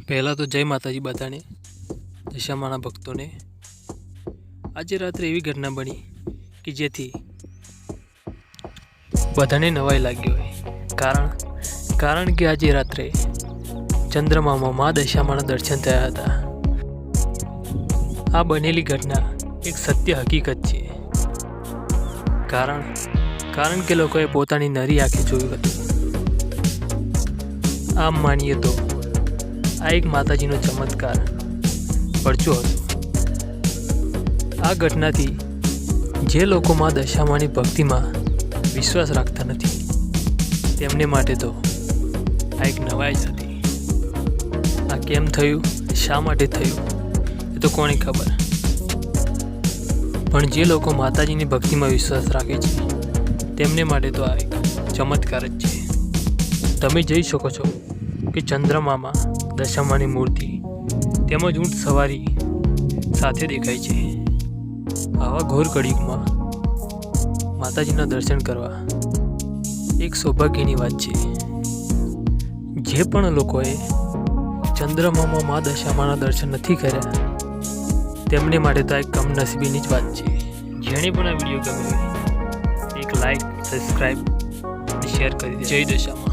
પહેલાં તો જય માતાજી બધાને, દશામાના ભક્તોને। આજે રાત્રે એવી ઘટના બની કે જેથી બધાને નવાઈ લાગી હોય। કારણ કે આજે રાત્રે ચંદ્રમામાં મા દશામાના દર્શન થયા હતા। આ બનેલી ઘટના એક સત્ય હકીકત છે। કારણ કે લોકોએ પોતાની નરી આંખે જોયું હતું। આમ માનીએ તો આ એક માતાજીનો ચમત્કાર પરચો હતો। આ ઘટનાથી જે લોકો મા દશામાની ભક્તિમાં વિશ્વાસ રાખતા નથી તેમને માટે તો આ એક નવાઈ જ હતી। આ કેમ થયું, શા માટે થયું એ તો કોને ખબર, પણ જે લોકો માતાજીની ભક્તિમાં વિશ્વાસ રાખે છે તેમને માટે તો આ એક ચમત્કાર જ છે। તમે જોઈ શકો છો કે ચંદ્રમામાં દશામાની મૂર્તિ તેમજ ઊંટ સવારી સાથે દેખાય છે। આવા ઘોર કળિયુગમાં માતાજીના દર્શન કરવા એક સૌભાગ્યની વાત છે। જે પણ લોકોએ ચંદ્રમામાં મા દશામાના દર્શન નથી કર્યા તેમને માટે તો એક કમનસીબીની જ વાત છે। જેણે પણ આ વિડીયો ગમ્યો એક લાઈક, સબસ્ક્રાઈબ, શેર કરી દે। જય દશામા।